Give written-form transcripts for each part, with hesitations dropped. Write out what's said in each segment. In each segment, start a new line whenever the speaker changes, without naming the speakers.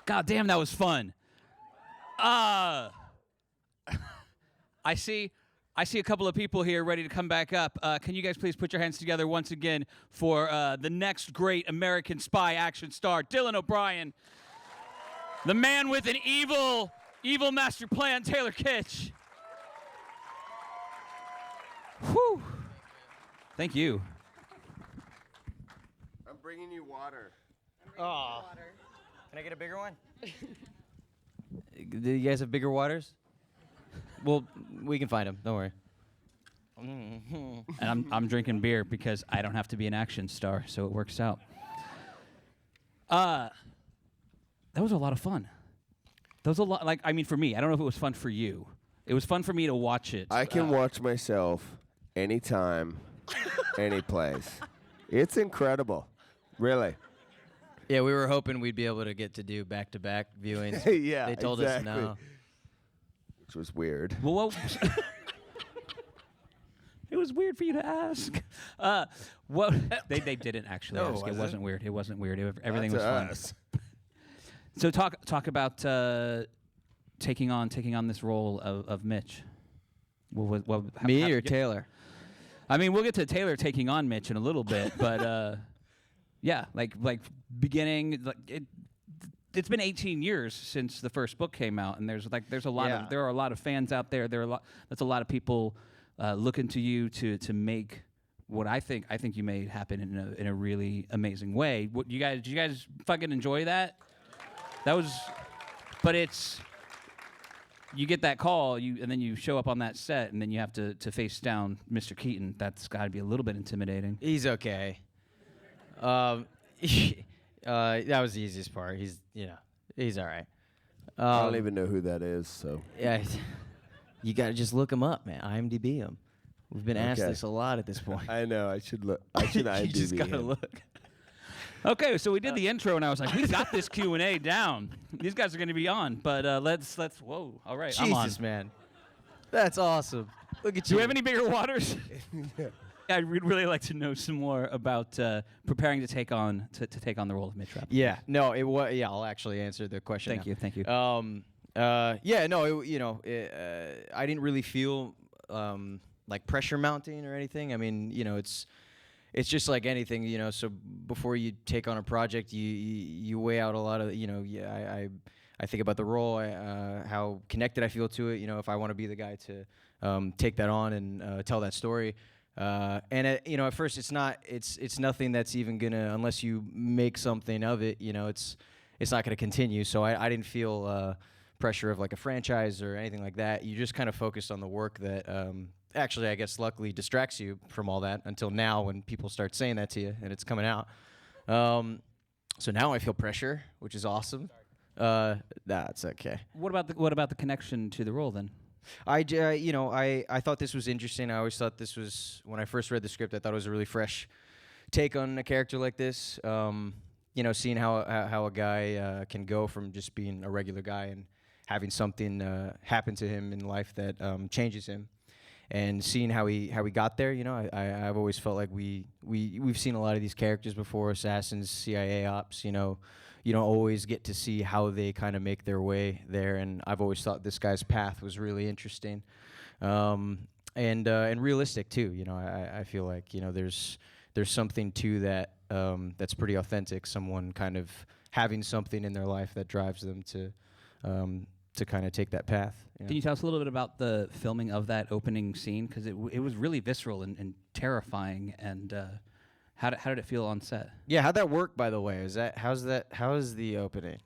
God damn, that was fun. I see a couple of people here ready to come back up. Can you guys please put your hands together once again for the next great American spy action star, Dylan O'Brien, the man with an evil master plan, Taylor Kitsch. Whew. Thank you.
I'm bringing you water.
Oh. Can I get a bigger one? Do you guys have bigger waters? Well, we can find them. Don't worry.
And I'm drinking beer because I don't have to be an action star, so it works out. That was a lot of fun. That was a lot. Like, I mean, for me, I don't know if it was fun for you. It was fun for me to watch it.
I can watch myself anytime, any place. It's incredible, really.
Yeah, we were hoping we'd be able to get to do back-to-back viewings.
Yeah,
they told
exactly.
us no.
Which was weird.
Well, it was weird for you to ask. What they didn't actually
No,
ask.
was
It wasn't weird. It wasn't weird. Everything
Not
was
to
fun.
us.
So talk about taking on this role of Mitch.
Me or Taylor?
I mean, we'll get to Taylor taking on Mitch in a little bit, but yeah, like beginning it's been 18 years since the first book came out, and there's a lot of there are a lot of fans out there. That's a lot of people looking to you to make what I think you made happen in a really amazing way. Did you guys fucking enjoy that? That was, but it's. You get that call, and then you show up on that set, and then you have to face down Mr. Keaton. That's got to be a little bit intimidating.
He's okay. That was the easiest part. He's all right.
I don't even know who that is, so.
Yeah, you got to just look him up, man. IMDb him. We've been asked
Okay.
this a lot at this point.
I know. I should look. I should IMDb
You just got to
him.
look.
Okay, so we did the intro, and I was like, we got this Q&A down. These guys are going to be on, but let's. Whoa, all right, I'm on.
Jesus, man. That's awesome. Look at
Do
you.
we have any bigger waters? I'd really like to know some more about preparing to take on the role of Mitch Rapp.
Yeah, no, it was. Yeah, I'll actually answer the question.
Thank you.
Yeah, no, I didn't really feel like pressure mounting or anything. I mean, it's just like anything, So before you take on a project, you weigh out a lot of, I think about the role, how connected I feel to it. If I want to be the guy to take that on and tell that story. And at first it's nothing that's even gonna, unless you make something of it, it's not gonna continue. So I didn't feel pressure of like a franchise or anything like that. You just kind of focused on the work that actually, I guess, luckily distracts you from all that until now when people start saying that to you and it's coming out. So now I feel pressure, which is awesome. That's okay.
What about the connection to the role then?
I thought this was interesting. I always thought this was, when I first read the script, I thought it was a really fresh take on a character like this. Seeing how a guy can go from just being a regular guy and having something happen to him in life that changes him. And seeing how he got there, I've always felt like we've seen a lot of these characters before, assassins, CIA ops. You don't always get to see how they kind of make their way there. And I've always thought this guy's path was really interesting, and realistic too. I feel like there's something to that that's pretty authentic. Someone kind of having something in their life that drives them to kind of take that path.
Can you tell us a little bit about the filming of that opening scene? Because it was really visceral and terrifying. And how did it feel on set?
Yeah, how'd that work, by the way? How's the opening?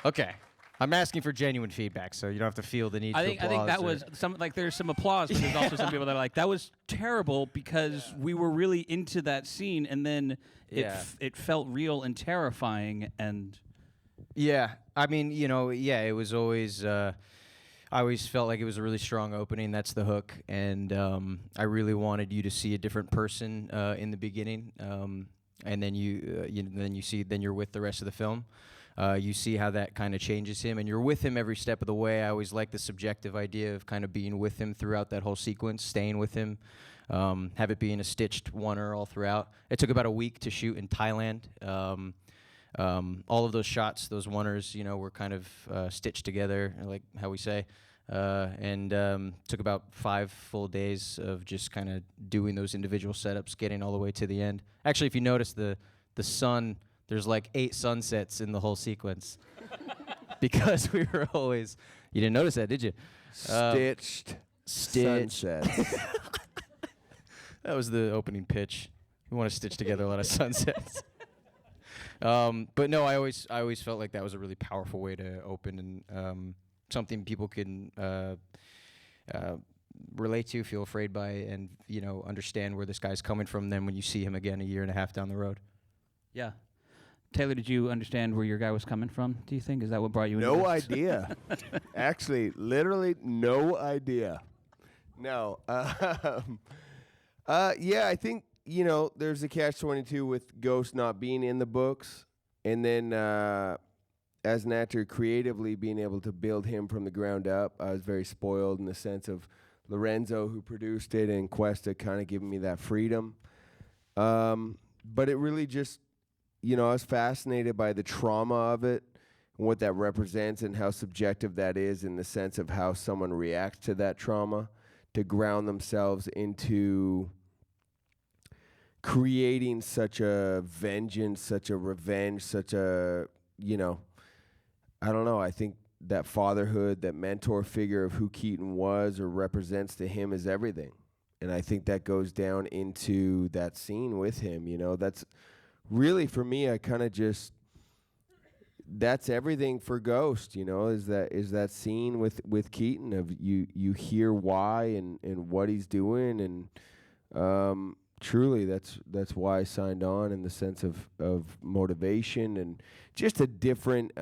Okay. I'm asking for genuine feedback, so you don't have to feel the need to applause.
I think that was there's some applause, but there's also some people that are like, that was terrible because we were really into that scene, and then it felt real and terrifying. And
yeah, I mean, it was always. I always felt like it was a really strong opening. That's the hook, and I really wanted you to see a different person in the beginning, and then you're with the rest of the film. You see how that kind of changes him, and you're with him every step of the way. I always like the subjective idea of kind of being with him throughout that whole sequence, staying with him, have it being a stitched oneer all throughout. It took about a week to shoot in Thailand. all of those shots, those oneers, were kind of stitched together, like how we say, and took about 5 full days of just kind of doing those individual setups, getting all the way to the end. Actually, if you notice the sun, there's like 8 sunsets in the whole sequence because we were always. You didn't notice that, did you?
Stitched sunsets.
That was the opening pitch. We want to stitch together a lot of sunsets. But no, I always felt like that was a really powerful way to open, and something people can relate to, feel afraid by, and understand where this guy's coming from. Then when you see him again a year and a half down the road.
Yeah. Taylor, did you understand where your guy was coming from, do you think? Is that what brought you into
No
this?
idea. Actually, literally no idea. No. Yeah, I think, there's a catch-22 with Ghost not being in the books. And then as an actor, creatively being able to build him from the ground up. I was very spoiled in the sense of Lorenzo, who produced it, and Cuesta kind of giving me that freedom. But it really just... I was fascinated by the trauma of it and what that represents and how subjective that is in the sense of how someone reacts to that trauma to ground themselves into creating such a vengeance, such a revenge, such a, I don't know. I think that fatherhood, that mentor figure of who Keaton was or represents to him is everything. And I think that goes down into that scene with him, that's... Really, for me, I kind of just, that's everything for Ghost, is that scene with Keaton of you hear why and what he's doing, and truly that's why I signed on in the sense of motivation and just a different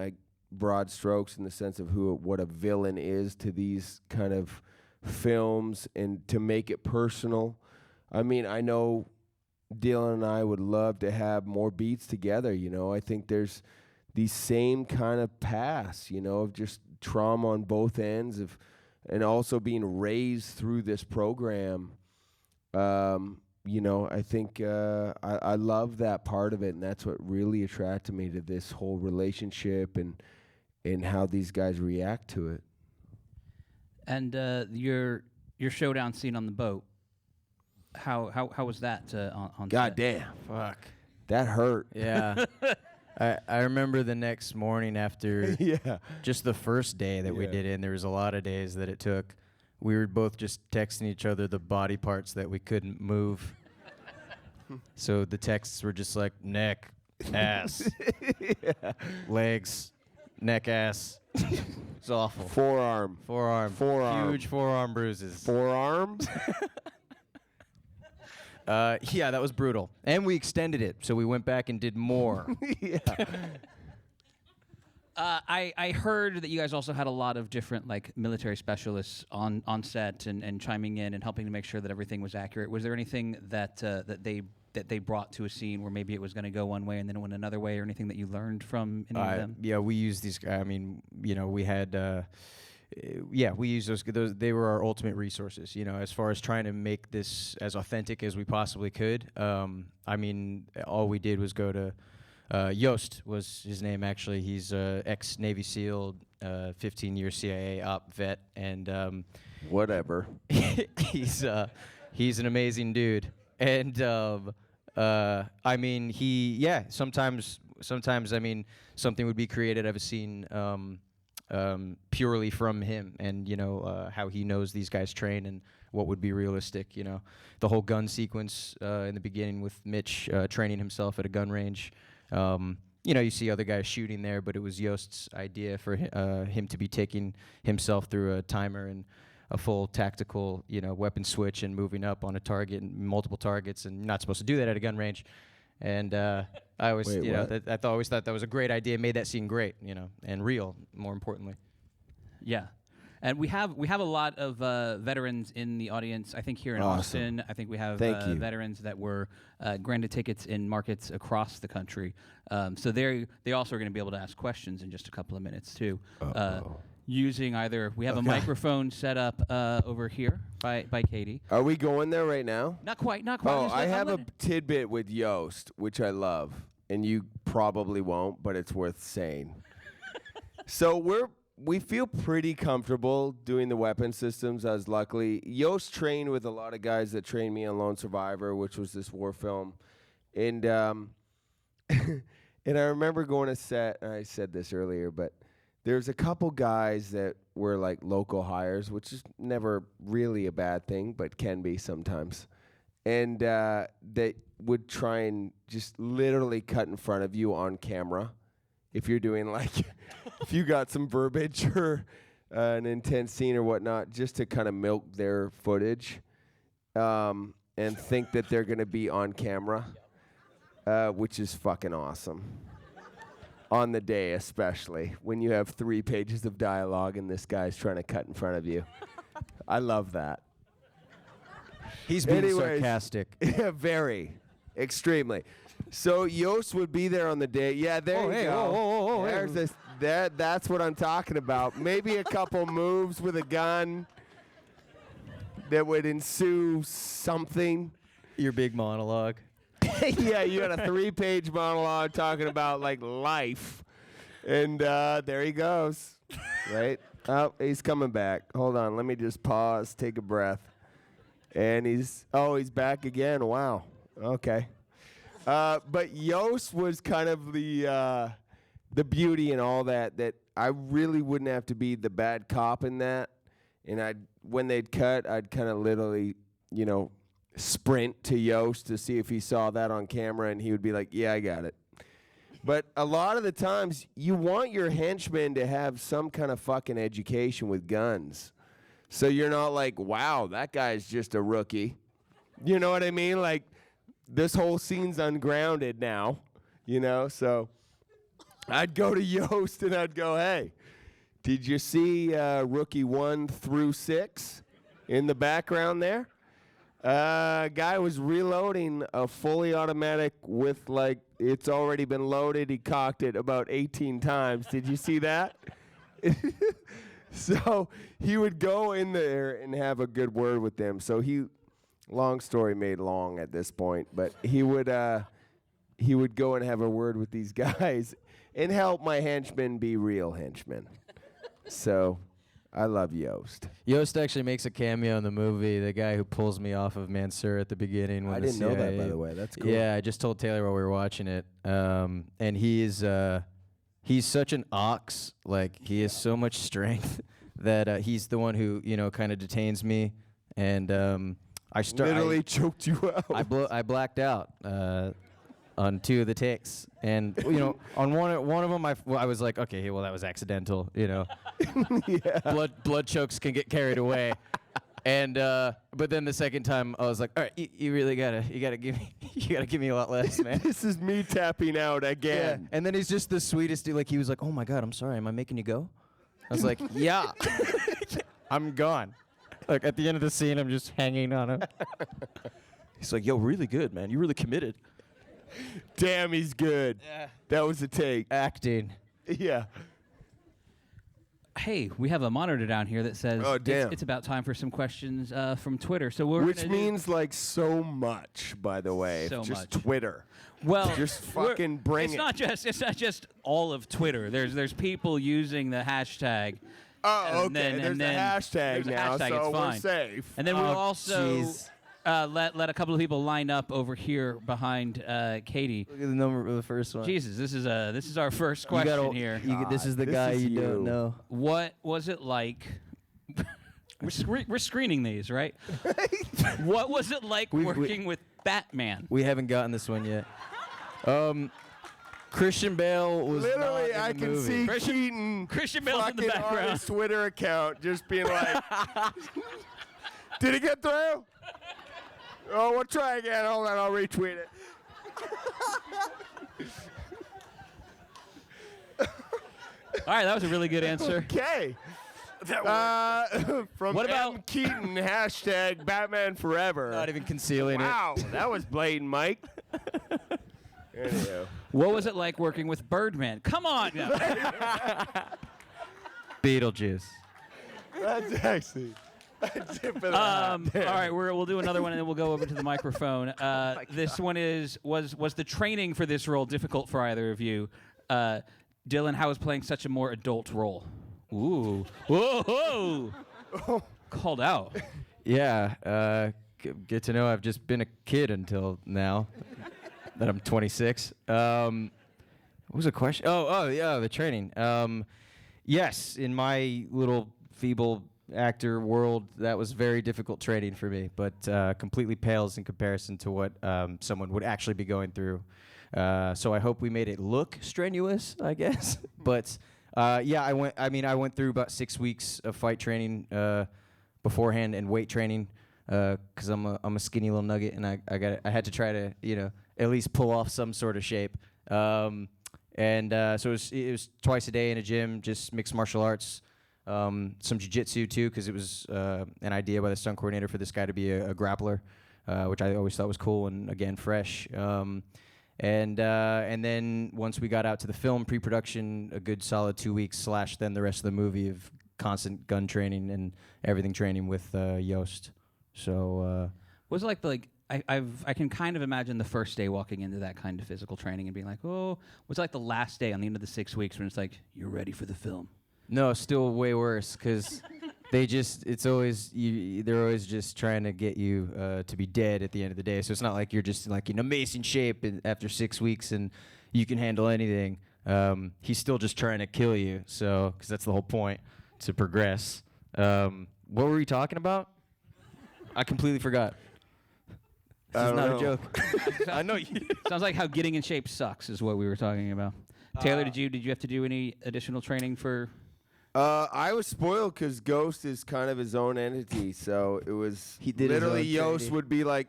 broad strokes in the sense of what a villain is to these kind of films, and to make it personal. I mean, I know Dylan and I would love to have more beats together. I think there's these same kind of paths, of just trauma on both ends and also being raised through this program. I think I love that part of it, and that's what really attracted me to this whole relationship and how these guys react to it. And
your showdown scene on the boat. How was that on
God
set?
damn.
Fuck.
That hurt.
Yeah. I remember the next morning after just the first day that we did it, and there was a lot of days that it took. We were both just texting each other the body parts that we couldn't move. So the texts were just like neck, ass, legs, neck, ass. It's awful.
Forearm.
Huge forearm bruises.
Forearms?
Yeah, that was brutal. And we extended it, so we went back and did more.
Yeah.
I heard that you guys also had a lot of different military specialists on set and chiming in and helping to make sure that everything was accurate. Was there anything that they brought to a scene where maybe it was going to go one way and then it went another way, or anything that you learned from any of them?
Yeah, we used these. I mean, we had. We used those. They were our ultimate resources. As far as trying to make this as authentic as we possibly could. I mean, all we did was go to. Yost was his name, actually. He's ex-Navy SEAL, 15-year CIA op vet, and
whatever.
he's an amazing dude. And I mean, sometimes I mean, something would be created out of a scene purely from him, and how he knows these guys train and what would be realistic. The whole gun sequence in the beginning with Mitch training himself at a gun range. You see other guys shooting there, but it was Yost's idea for him to be taking himself through a timer and a full tactical, weapon switch and moving up on a target and multiple targets, and you're not supposed to do that at a gun range. And I always, always thought that was a great idea. Made that scene great, and real, more importantly.
Yeah. And we have a lot of veterans in the audience. I think here in
Awesome.
Austin, I think we have veterans that were granted tickets in markets across the country. So they also are going to be able to ask questions in just a couple of minutes too. Using either we have a microphone set up over here by Katie.
Are we going there right now?
Not quite.
Oh, I have a tidbit with Yost, which I love. and you probably won't, but it's worth saying. So we feel pretty comfortable doing the weapon systems, as luckily Yost trained with a lot of guys that trained me on Lone Survivor, which was this war film, and and I remember going to set, and I said this earlier, but there's a couple guys that were like local hires, which is never really a bad thing, but can be sometimes. And they would try and just literally cut in front of you on camera. If you're doing like, if you got some verbiage or an intense scene or whatnot, just to kind of milk their footage and think that they're going to be on camera, which is fucking awesome. On the day, especially when you have 3 pages of dialogue and this guy's trying to cut in front of you. I love that.
He's being sarcastic.
Yeah, very. Extremely. So Yost would be there on the day. Yeah, there you go. There's this. That's what I'm talking about. Maybe a couple moves with a gun that would ensue something.
Your big monologue.
Yeah, you had a 3-page monologue talking about like life, and there he goes. Right? Oh, he's coming back. Hold on, let me just pause, take a breath, and he's back again. Wow. Okay. But Yost was kind of the beauty and all that I really wouldn't have to be the bad cop in that, and when they'd cut, I'd kind of literally, sprint to Yost to see if he saw that on camera, and he would be like, yeah, I got it. But a lot of the times, you want your henchmen to have some kind of fucking education with guns. So you're not like, wow, that guy's just a rookie. You know what I mean? Like, this whole scene's ungrounded now, So I'd go to Yost and I'd go, hey, did you see rookie 1 through 6 in the background there? Guy was reloading a fully automatic with, like, it's already been loaded. He cocked it about 18 times. Did you see that? So he would go in there and have a good word with them. So long story made long at this point, but he would go and have a word with these guys and help my henchmen be real henchmen. So I love Yost.
Yost actually makes a cameo in the movie, the guy who pulls me off of Mansur at the beginning.
I didn't know that, by the way. That's cool.
Yeah, I just told Taylor while we were watching it. And he's such an ox. Like, he has so much strength that he's the one who, kind of detains me. And I
literally choked you out.
I blacked out on 2 of the takes, and on one of them I was like, okay, well, that was accidental, Yeah. Blood chokes can get carried away, and but then the second time I was like, all right, you really gotta give me a lot less, man.
This is me tapping out again.
Yeah. And then he's just the sweetest dude. Like, he was like, oh my God, I'm sorry, am I making you go? I was like, yeah, I'm gone. Like, at the end of the scene, I'm just hanging on him. He's like, yo, really good, man. You really committed.
Damn, he's good.
Yeah.
That was a take.
Acting.
Yeah.
Hey, we have a monitor down here that says
Oh, damn.
It's about time for some questions from Twitter. So
Which means like so much, by the way.
So
just
much.
Twitter.
Well,
just fucking bring it.
It's not just all of Twitter. There's people using the hashtag.
Oh,
and
okay.
Then,
There's a hashtag
there's a
now,
hashtag,
so
it's fine.
we're safe.
And then we'll
Oh,
also
jeez.
let a couple of people line up over here behind Katie.
Look at the number of the first one.
Jesus, this is our first question here.
This is the
This
guy
is
you
you.
don't know.
What was it like? We're screening these, right? What was it like working with Batman?
We haven't gotten this one yet. Christian Bale was
Literally,
not
I
in the
can
movie.
see
Christian Bale's in the
fucking on
background.
his Twitter account just being like, did it get through? Oh, we'll try again. Hold on, I'll retweet it.
All right, that was a really good answer.
Okay. From
What about-
M. Keaton, hashtag Batman Forever.
Not even concealing
Wow, that was blatant, Mike. Anyhow.
What was it like working with Birdman? Come on. No.
it. Beetlejuice.
That's actually...
All right, we'll do another one and then we'll go over to the microphone. This one was the training for this role difficult for either of you? Dylan, how is playing such a more adult role? Ooh, whoa, called out.
Yeah, get to know I've just been a kid until now that I'm 26. What was the question? Oh, yeah, the training. Yes, in my little feeble actor world, that was very difficult training for me, but completely pales in comparison to what someone would actually be going through. So I hope we made it look strenuous, I guess. But yeah, I went through about 6 weeks of fight training beforehand and weight training because I'm a skinny little nugget, and I had to try to at least pull off some sort of shape. So it was twice a day in a gym, just mixed martial arts, some jiu-jitsu too, because it was an idea by the stunt coordinator for this guy to be a grappler, which I always thought was cool and again fresh. And then once we got out to the film pre-production, a good solid 2 weeks / then the rest of the movie of constant gun training and everything training with Yost. So
was it like I can kind of imagine the first day walking into that kind of physical training and being like, oh, what's like the last day on the end of the 6 weeks when it's like, you're ready for the film?
No, still way worse, because they're always just trying to get you to be dead at the end of the day. So it's not like you're just like in amazing shape after 6 weeks and you can handle anything. He's still just trying to kill you. So, because that's the whole point, to progress. What were we talking about? I completely forgot. This is not a joke.
I know. Sounds like how getting in shape sucks is what we were talking about. Taylor, did you have to do any additional training for?
I was spoiled because Ghost is kind of his own entity, so it was literally Yost would be like,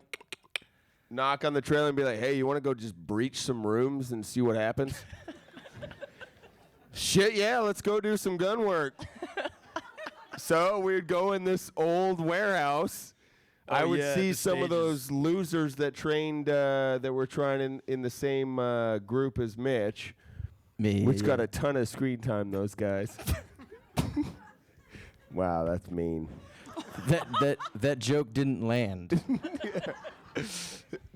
knock on the trailer and be like, hey, you want to go just breach some rooms and see what happens? Shit, yeah, let's go do some gun work. So we'd go in this old warehouse. I would see some of those losers that trained, that were trying in the same group as Mitch. Which got a ton of screen time, those guys. Wow, that's mean.
That joke didn't land.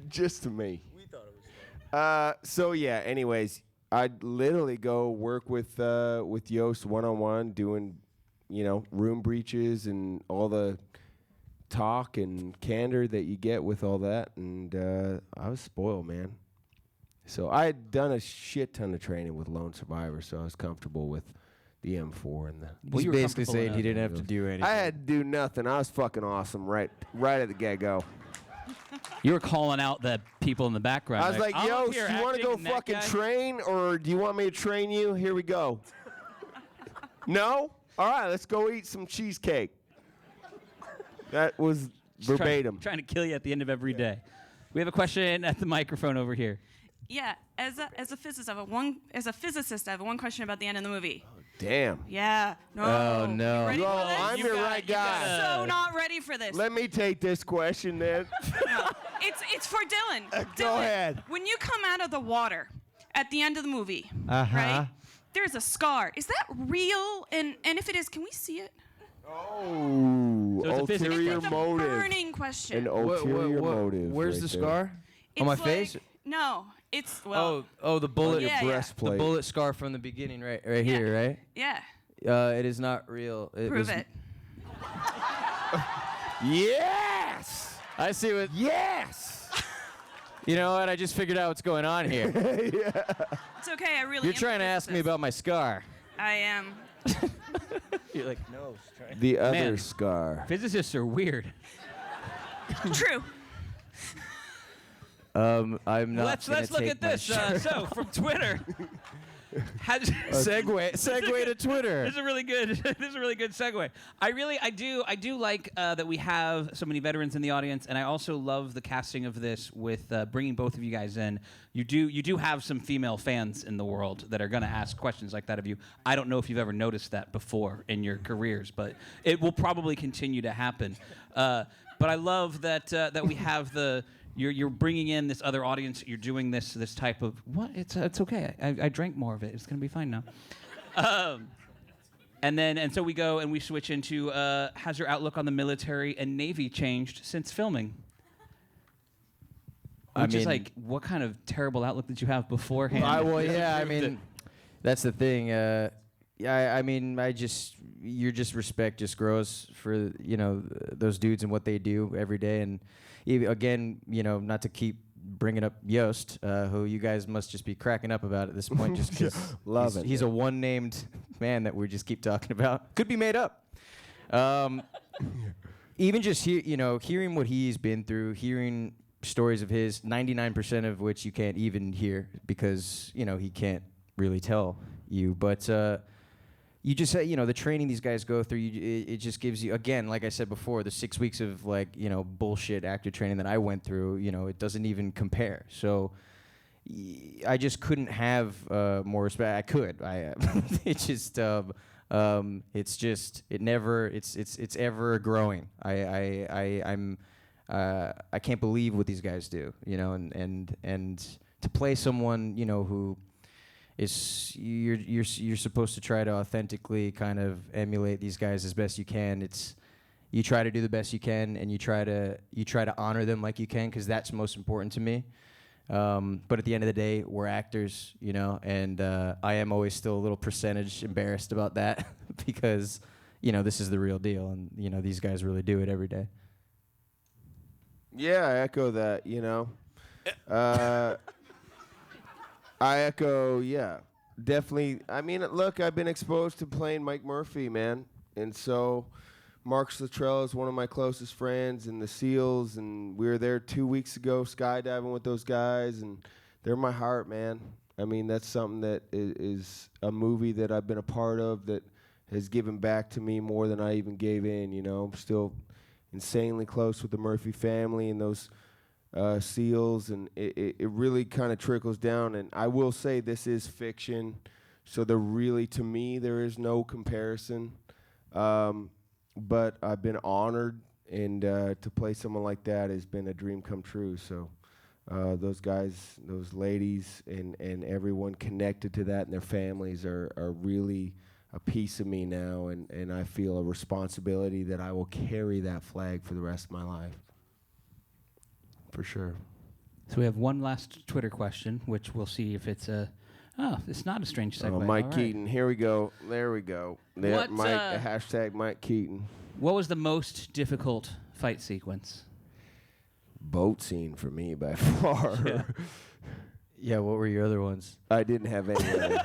Just to me. We thought it was fun. So yeah, anyways, I'd literally go work with Yost one-on-one, doing, room breaches and all the talk and candor that you get with all that, and I was spoiled, man. So I had done a shit ton of training with Lone Survivor, so I was comfortable with the M4 and the.
Well, you basically saying he didn't have to do anything.
I had to do nothing. I was fucking awesome right at the get-go.
You were calling out the people in the background.
I was like, yo, do you want to go fucking train, or do you want me to train you? Here we go. No? All right, let's go eat some cheesecake. That was verbatim.
Trying to kill you at the end of every day. We have a question at the microphone over here.
Yeah, as a physicist, I have one question about the end of the movie.
Oh, damn.
Yeah. No.
Oh no.
You ready for this?
I'm your right guy.
So not ready for this.
Let me take this question then.
No. It's for Dylan.
Go
Dylan,
ahead.
When you come out of the water at the end of the movie,
Uh-huh.
right? There's a scar. Is that real? And if it is, can we see it?
Oh,
So it's a
ulterior
It's a
motive.
burning question.
An ulterior motive.
Where's
right
the
there.
scar?
It's
On my
like-
face?
No, it's well.
Oh, the bullet.
Yeah, yeah.
breastplate.
The bullet scar from the beginning, right here, right?
Yeah.
It is not real.
Prove it.
Yes.
I see what.
Yes.
You know what? I just figured out what's going on here.
It's okay. I really.
You're trying to ask me about my scar.
I am.
You're like, no.
The other
Man.
scar.
Physicists are weird.
True.
I'm not.
Let's
gonna
look
take
at
my
this.
shirt.
So from Twitter.
Segue to Twitter.
This is a really good. This is a really good segue. I do like that we have so many veterans in the audience, and I also love the casting of this with bringing both of you guys in. You do have some female fans in the world that are going to ask questions like that of you. I don't know if you've ever noticed that before in your careers, but it will probably continue to happen. But I love that we have the. You're bringing in this other audience. You're doing this type of what? It's okay. I drank more of it. It's gonna be fine now. And so we go and we switch into has your outlook on the military and Navy changed since filming? Which is like, what kind of terrible outlook did you have beforehand?
That's the thing. Your respect just grows for those dudes and what they do every day. And again, not to keep bringing up Yost, who you guys must just be cracking up about at this point, just because he's a one-named man that we just keep talking about. Could be made up. Even just hearing what he's been through, hearing stories of his, 99% of which you can't even hear because he can't really tell you. But you just say, the training these guys go through, it just gives you, again, like I said before, the 6 weeks of bullshit actor training that I went through, it doesn't even compare. So I just couldn't have more respect. I could. It's ever growing. I can't believe what these guys do, and to play someone, who is you're supposed to try to authentically kind of emulate these guys as best you can. You try to do the best you can, and you try to honor them like you can, because that's most important to me. But at the end of the day, we're actors, and I am always still a little percentage embarrassed about that because, this is the real deal, and these guys really do it every day.
Yeah, I echo that, I echo, yeah, definitely. I mean, look, I've been exposed to playing Mike Murphy, man. And so Mark Luttrell is one of my closest friends in the SEALs, and we were there 2 weeks ago skydiving with those guys, and they're my heart, man. I mean, that's something that is a movie that I've been a part of that has given back to me more than I even gave in, I'm still insanely close with the Murphy family and those SEALs, and it really kind of trickles down. And I will say this is fiction, so to me, there is no comparison. But I've been honored, and to play someone like that has been a dream come true. So those guys, those ladies, and everyone connected to that and their families are really a piece of me now, and I feel a responsibility that I will carry that flag for the rest of my life. For sure.
So we have one last Twitter question, which we'll see if it's it's not a strange segue.
Oh, Mike Keaton. Here we go. There we go. There, hashtag Mike Keaton.
What was the most difficult fight sequence?
Boat scene for me by far.
Yeah, what were your other ones?
I didn't have any.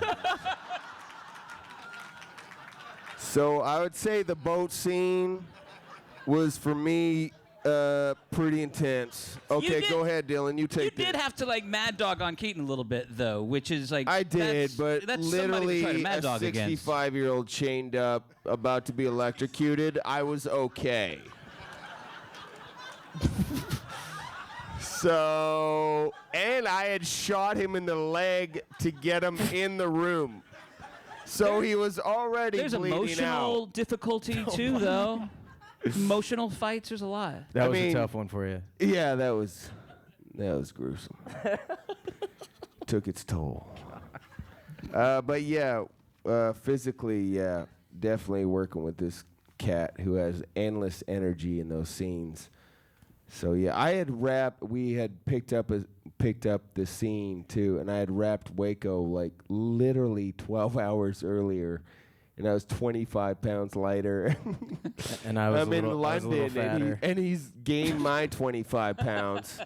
So I would say the boat scene was for me pretty intense. Okay, go ahead, Dylan. You take.
You did have to Mad Dog on Keaton a little bit though, which is
I did, but
that's
literally
a
a 65-year-old chained up, about to be electrocuted. I was okay. So, and I had shot him in the leg to get him in the room. So he was already bleeding out.
There's emotional difficulty too, though. Emotional fights, there's a lot.
That was a tough one for you.
Yeah, that was gruesome. Took its toll. But yeah, physically, yeah, definitely working with this cat who has endless energy in those scenes. So yeah, we had picked up the scene too, and I had wrapped Waco literally 12 hours earlier. And I was 25 pounds lighter.
And I'm
in London, and he's gained my 25 pounds.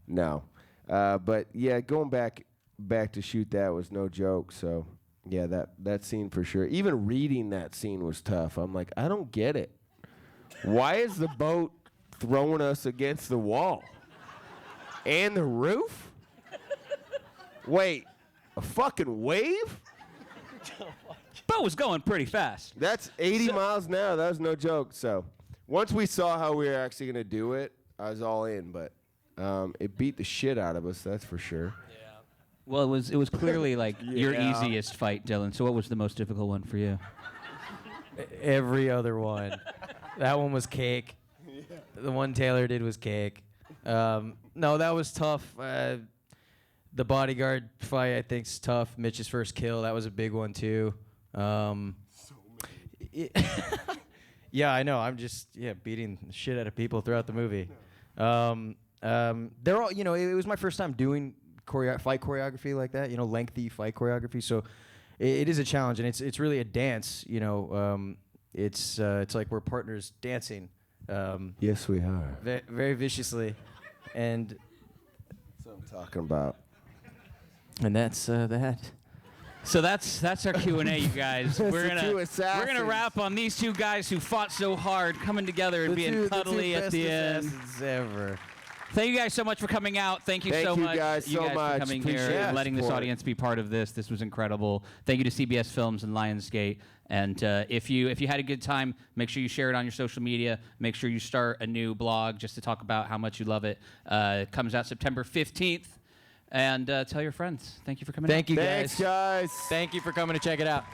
No. But, yeah, going back to shoot that was no joke. So, yeah, that scene for sure. Even reading that scene was tough. I'm like, I don't get it. Why is the boat throwing us against the wall? And the roof? Wait, a fucking wave?
Boat was going pretty fast.
That's 80 miles an hour. That was no joke. So once we saw how we were actually going to do it, I was all in. But it beat the shit out of us, that's for sure.
Yeah. Well, it was clearly your easiest fight, Dylan. So what was the most difficult one for you?
Every other one. That one was cake. Yeah. The one Taylor did was cake. No, that was tough. The bodyguard fight, I think, is tough. Mitch's first kill, that was a big one too. Yeah, I know. I'm just beating the shit out of people throughout the movie. They're all, it was my first time doing fight choreography like that, lengthy fight choreography. So it is a challenge, and it's really a dance. It's like we're partners dancing.
Yes, we are.
Very viciously, and
That's what I'm talking about.
that's that.
So that's our Q&A, you guys. We're
the two
gonna
assassins.
wrap on these two guys who fought so hard, coming together and being cuddly at the end.
Ever.
Thank you guys so much for coming out. Thank you so much.
Guys so
for
much.
coming
Appreciate
here
the
and letting this
support.
audience be part of this. This was incredible. Thank you to CBS Films and Lionsgate. And if you had a good time, make sure you share it on your social media. Make sure you start a new blog just to talk about how much you love it. It comes out September 15th. And tell your friends. Thank you for coming out.
Thank you,
Thanks, guys.
Thank you for coming to check it out.